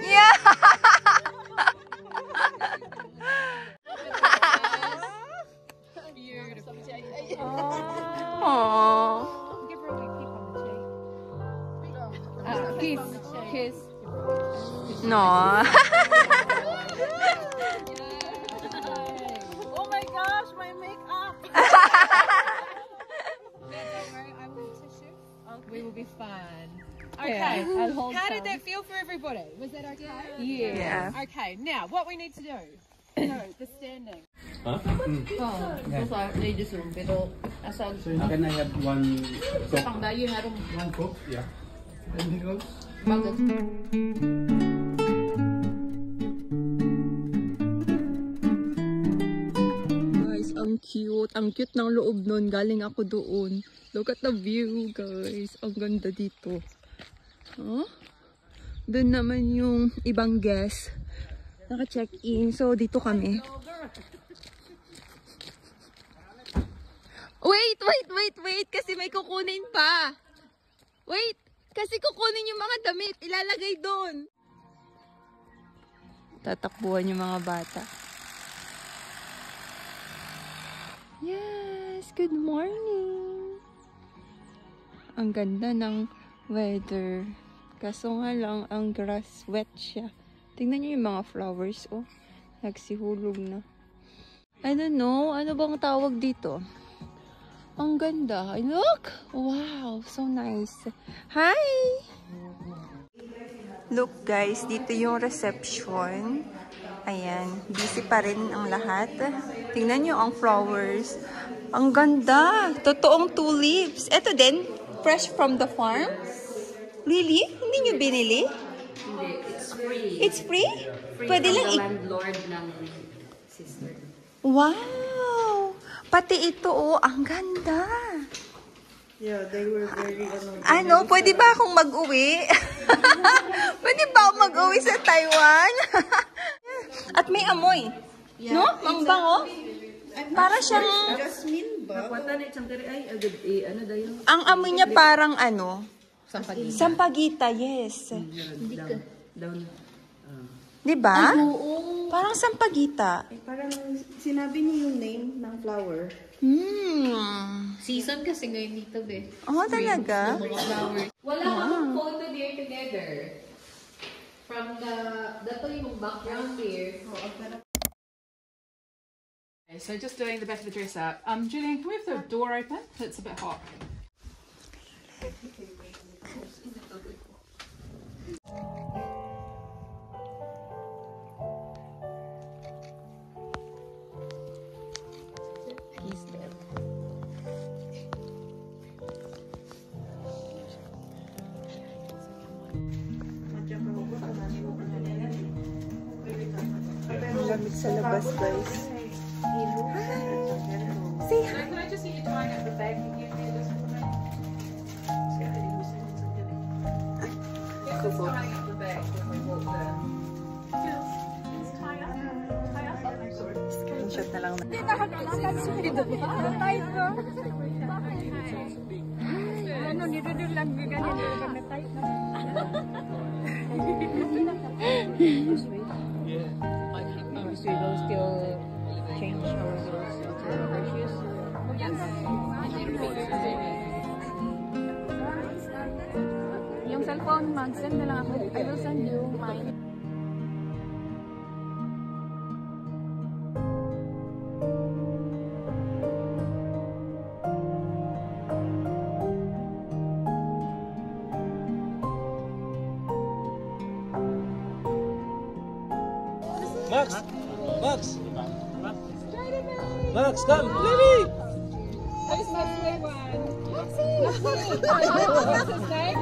Yeah! Aww. Kiss. No. Oh my gosh, my makeup. We will be fine. Okay. How did that feel for everybody? Was that okay? Yeah. Okay. Now, what we need to do? No, the standing. Huh? Those are ladies' room, pero asal. So can I have one Coke? Pangdayo na rin. One Coke? Yeah. Anything else? Guys, ang cute. Ang cute ng loob nun. Galing ako doon. Look at the view, guys. Ang ganda dito. Huh? Doon naman yung ibang guest. Naka-check-in. So, dito kami. Wait! Kasi may kukunin pa. Wait! Kasi kukunin yung mga damit. Ilalagay doon. Tatakbuhan yung mga bata. Yes! Good morning! Ang ganda ng weather. Kaso nga lang, ang grass wet siya. Tingnan niyo yung mga flowers, oh. Nagsihulog na. I don't know. Ano bang tawag dito? Ang ganda. Look! Wow! So nice. Hi! Look guys, dito yung reception. Ayan. Busy pa rin ang lahat. Tingnan nyo ang flowers. Ang ganda! Totoong tulips. Ito din, fresh from the farm. Really? Hindi nyo binili? Hindi, it's free. It's free? Free Pwede from lang the landlord ng sister. Wow! Pati ito, oh, ang ganda. Yeah, they were very Ano, pwede ba akong mag-uwi? Pwede ba akong mag-uwi sa Taiwan? At may amoy. No? Ang bango. Para siyang... Jasmine ba? Ang amoy niya parang ano? Sampagita. Sampagita, yes. Hindi ka. Down. Diba? Parang sampagita. Parang sinabi niyo yung name ng flower. Season kasi ngayon dito, be. Oh, talaga? Wala akong photo there together. From dato yung background here. Okay, so just doing the back of the dress up. Julian, can we have the door open? It's a bit hot. Lamig sa labas, guys. So can I just get you tying up the bag and give me this one? Just tying up the bag when we walk there. Just tie up. Screenshot na lang. Ano, nito lang ganyan na tight na. We will still change our shoes. Yung cellphone, mag-send na lang ako. I will send you mine. Max, come, baby! Where's my sweet one? What's his name?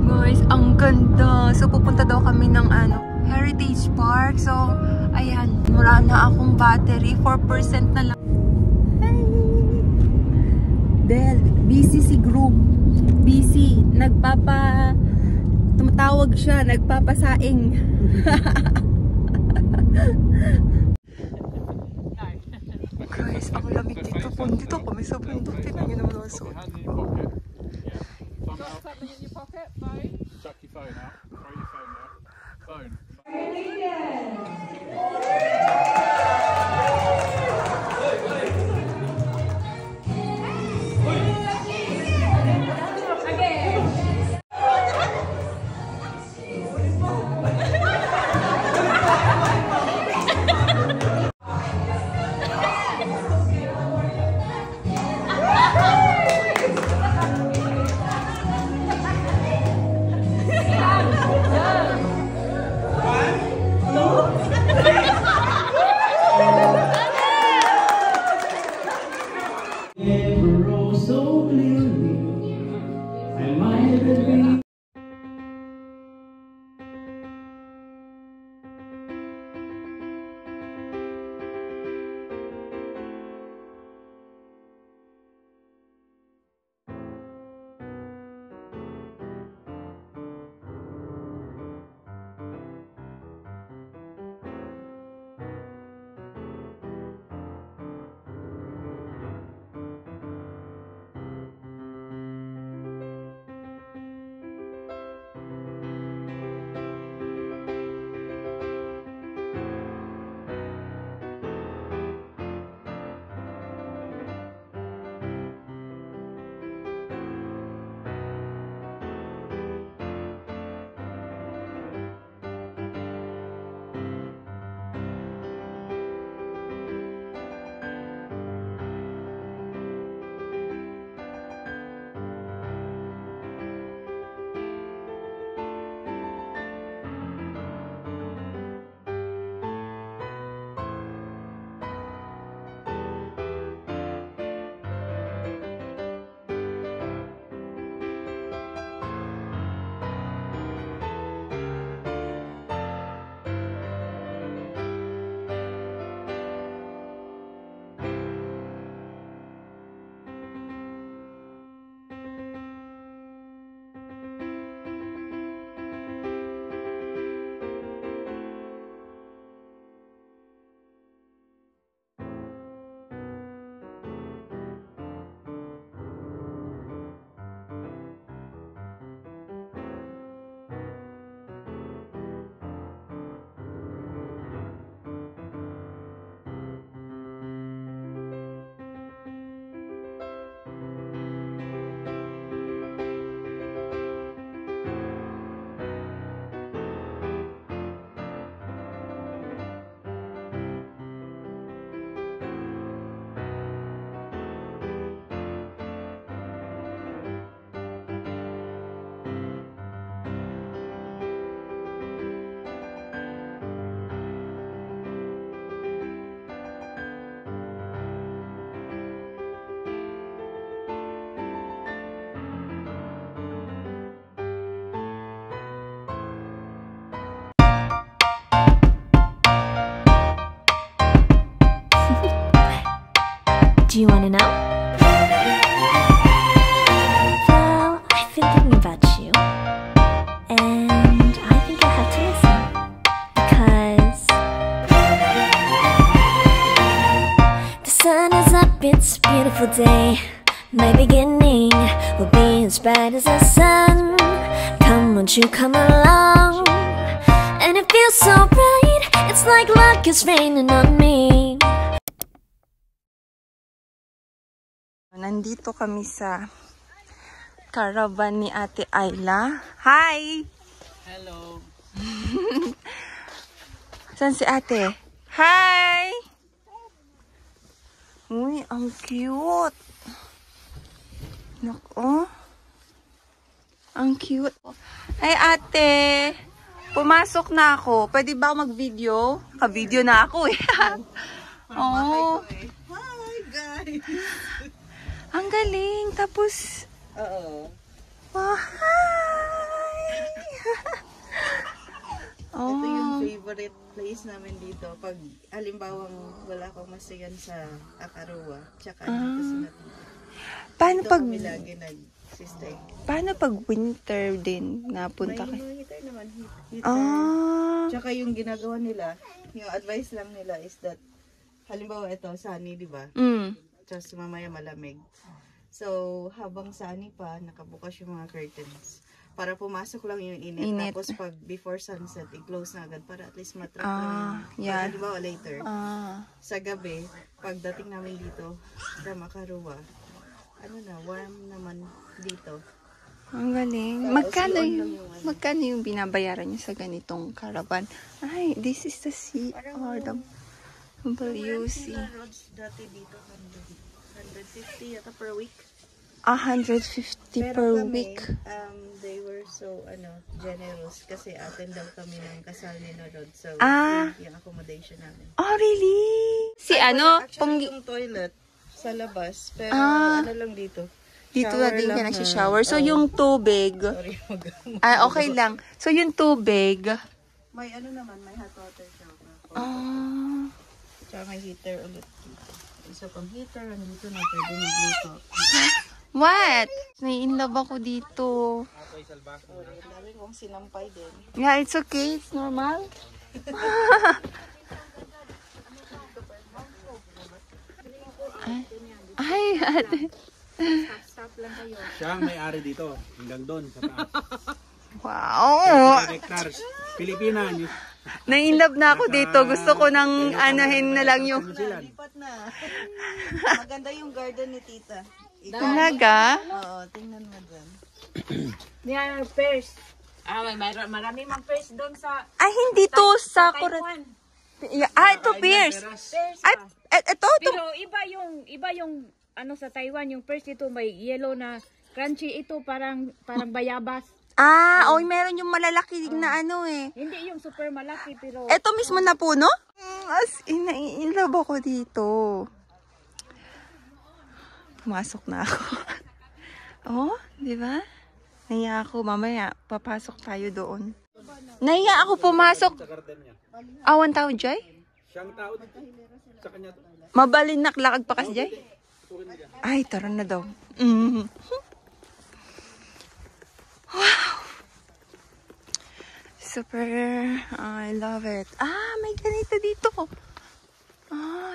Guys, ang ganda. So, pupunta daw kami ng Heritage Park. So, ayan. Wala na akong battery. 4% na lang. Hi! Del, busy si groom. Busy. Tumatawag siya. Nagpapasaing. sa bundok. Tingnan nyo naman ang suot. Hand in your pocket. Yeah. Thumb Got out. something in your pocket, phone? Chuck your phone out. Throw your phone out. Phone. Do you want to know? Well, I've been thinking about you, and I think I have to listen, because the sun is up, it's a beautiful day. My beginning will be as bright as the sun. Come, won't you come along? And it feels so bright, it's like luck is raining on me. Nandito kami sa caravan ni Ate Ayla. Hi! Hello. Saan si Ate? Hi! Uy, ang cute. Nako. Ang cute. Ay, Ate. Pumasok na ako. Pwede ba mag-video? Ka-video na ako eh. Oh. Hi, guys! Ang galing. Tapos, Oo. wow, hi! Oh. Ito yung favorite place namin dito. Pag halimbawang wala akong masayan sa Akarua, tsaka dito sa natin. Paano Dito pag kami lagi nag-stay. paano pag winter din napunta May kayo? heater naman. Heater. Ah. Tsaka yung ginagawa nila, yung advice lang nila is that, halimbawa ito, sunny, di ba? Mm. tapos mamaya malamig. So, habang sani pa, nakabukas yung mga curtains. Para pumasok lang yung init. Tapos pag before sunset, i-close na agad para at least matrap lang yung, yeah. Diba, later. Sa gabi, pagdating namin dito, sa Makarua, warm naman dito. Ang galing. Magkano yung binabayaran niyo sa ganitong caravan? Ay, this is the sea. WC. Roads dati dito, 150 yata per week. 150 per week. They were so generous kasi attend daw kami ng kasal ni Rod. So, yung accommodation namin. Oh, really? Actually, yung toilet sa labas. Pero lang dito. Dito na din ka nagsishower. So, yung tubig. Sorry, okay lang. So, yung tubig. May may hot water shower. Tsaka may heater ulit. Isa pang heater, andito na pwede magluto. What? Nai-inlove ako dito. Dami kong sinampay din. Yeah, it's okay. It's normal. Ay, ate. Stop lang kayo. Siya ang may-ari dito. Hanggang doon sa taas. Wow. 35 hectares. Pilipina. Nai-inlove na ako dito. Gusto ko nang anahin na lang yung... Lipat na. Maganda yung garden ni tita. Talaga? Oo, tingnan mo dyan. Yan, pears. Marami mang pears doon sa... Ay, hindi to. Sakura. Ito, pears. Ay, ito. Pero iba yung sa Taiwan, yung pears dito may yellow na crunchy. Ito parang bayabas. Meron yung malalaki na Hindi yung super malaki, pero... Ito mismo na puno? As in, nai-inlove ako dito. Pumasok na ako. Di ba? Naiya ako. Mamaya, papasok tayo doon. Naiya ako pumasok. 1 tao, Joy? Siyang tao dito. Sa kanya. Mabalin naklakag pa kasi, Joy? Ay, tara na daw. Wow! Super. I love it. May ganito dito.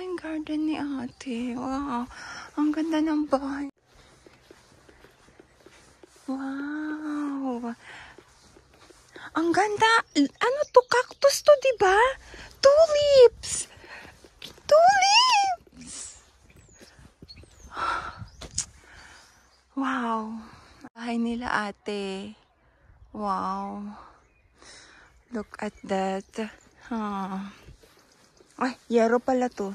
Yung garden ni ate. Wow. Ang ganda ng bahay. Wow. Ang ganda. Cactus to, diba? Tulips. Wow. Bahay nila ate. Wow. Look at that. Ay, yero pala to.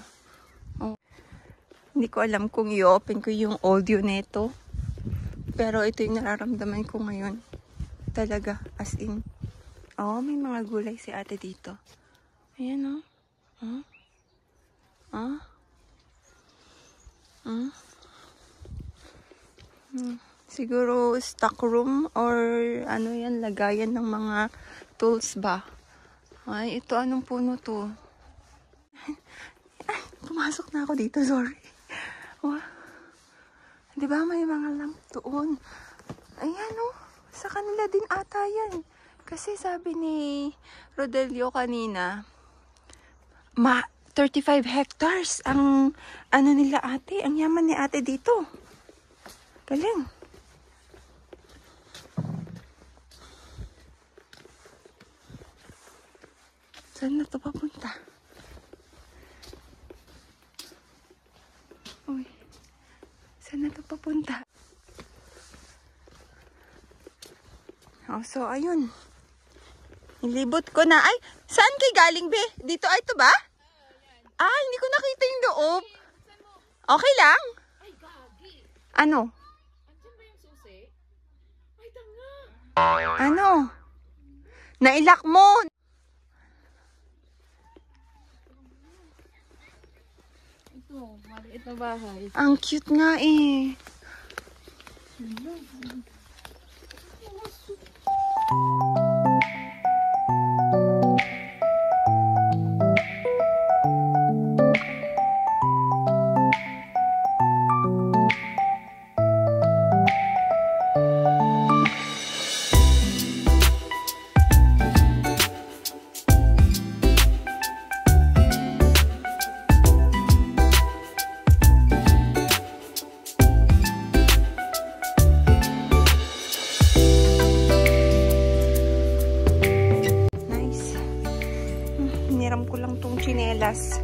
Hindi ko alam kung i-open ko yung audio nito. Pero ito yung nararamdaman ko ngayon. Talaga, as in. May mga gulay si ate dito. Ayan, Siguro stock room or yan, lagayan ng mga tools ba. Ay, ito anong puno to? Pumasok na ako dito, sorry. Diba may mga lamp doon? Ayan sa kanila din ata yan. Kasi sabi ni Rodelio kanina, 35 hectares ang nila ate. Ang yaman ni ate dito. Galing. Saan na ito papunta? Uy. Saan na ito papunta? So, ayun. Nilibot ko na. Ay, saan kay galing, be? Dito, ito ba? Hindi ko nakita yung loob. Okay lang? Ay, gagi. Ano? Andiyan ba yung susi? Ay, tanga. Nailak mo. Ito, maliit na bahay. Ang cute nga eh. tong tsinelas.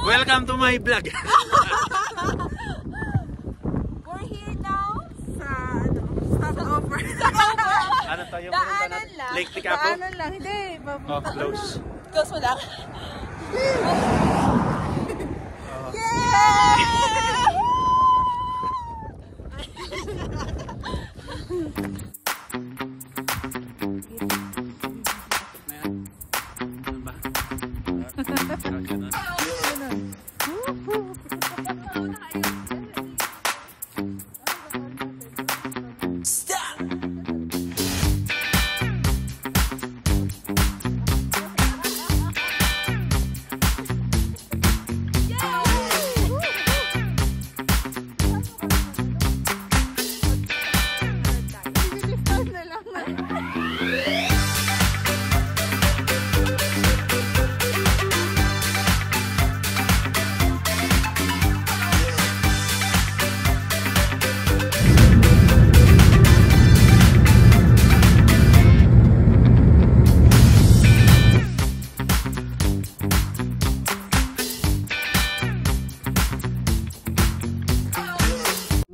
Welcome to my vlog. We're here now sa stopover. Ano tayo? Daanan lang. Lake Tikapo? Daanan lang. Hindi. Oh, close. Close mo lang.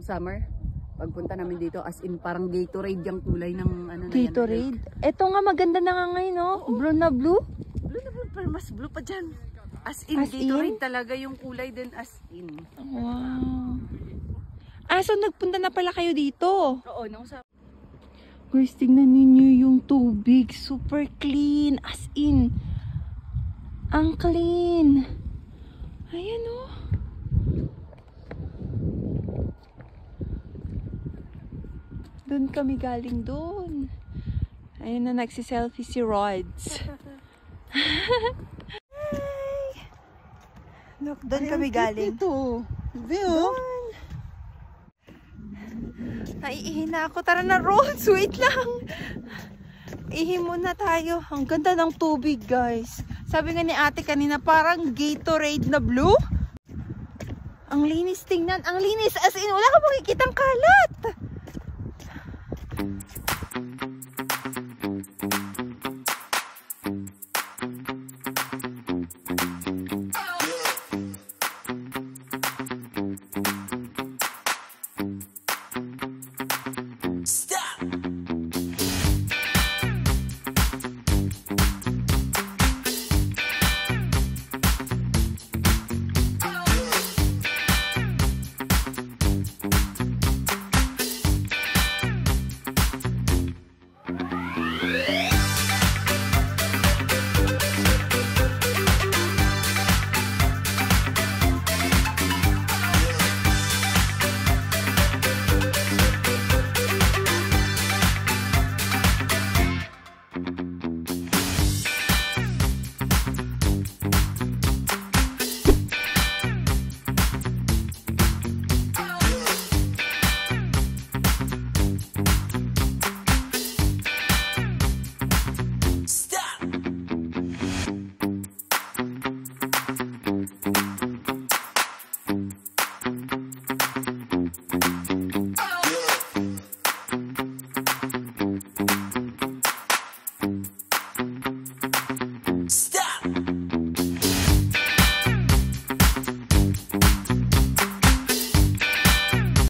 Summer, pagpunta namin dito, as in parang Gatorade yung kulay ng ano na Gatorade? Ito nga maganda na nga ngayon, no? Blue na blue? Blue na blue, pero mas blue pa dyan. As in, Gatorade talaga yung kulay din, as in. Wow. Ah, so nagpunta na pala kayo dito? Oo, nung sa... Guys, tingnan ninyo yung tubig. Super clean. As in. Ang clean. Ayan, oh. Doon kami galing doon. Ayun na, nagsiselfie si Rods. Look, doon kami galing. Ito. Doon. Naiihi na ako. Tara na, Rods. Wait lang. Ihi muna tayo. Ang ganda ng tubig, guys. Sabi nga ni ate kanina, parang Gatorade na blue. Ang linis tingnan. Ang linis. As in, wala ka makikitang kalat.